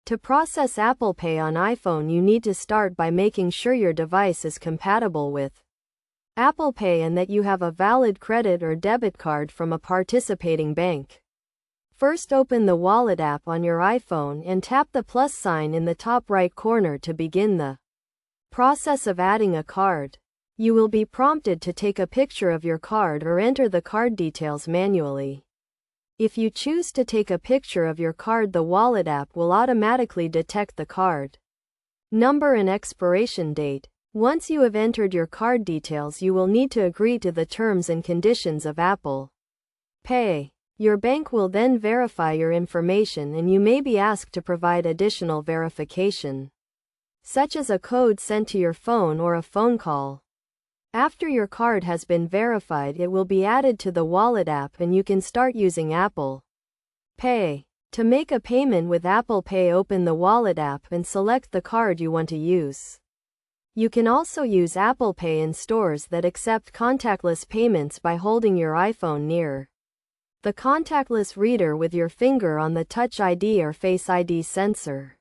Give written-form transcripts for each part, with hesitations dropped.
To process Apple Pay on iPhone, you need to start by making sure your device is compatible with Apple Pay and that you have a valid credit or debit card from a participating bank. First, open the Wallet app on your iPhone and tap the plus sign in the top right corner to begin the process of adding a card. You will be prompted to take a picture of your card or enter the card details manually. If you choose to take a picture of your card, the Wallet app will automatically detect the card number and expiration date. Once you have entered your card details, you will need to agree to the terms and conditions of Apple Pay. Your bank will then verify your information, and you may be asked to provide additional verification, such as a code sent to your phone or a phone call. After your card has been verified, it will be added to the Wallet app and you can start using Apple Pay. To make a payment with Apple Pay, open the Wallet app and select the card you want to use. You can also use Apple Pay in stores that accept contactless payments by holding your iPhone near the contactless reader with your finger on the Touch ID or Face ID sensor.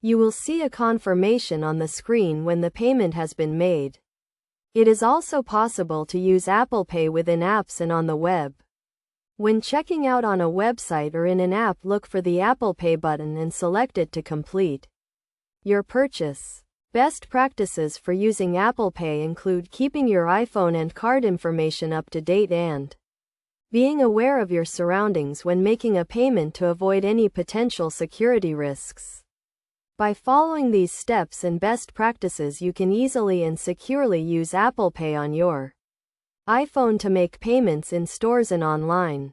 You will see a confirmation on the screen when the payment has been made. It is also possible to use Apple Pay within apps and on the web. When checking out on a website or in an app, look for the Apple Pay button and select it to complete your purchase. Best practices for using Apple Pay include keeping your iPhone and card information up to date and being aware of your surroundings when making a payment to avoid any potential security risks. By following these steps and best practices, you can easily and securely use Apple Pay on your iPhone to make payments in stores and online.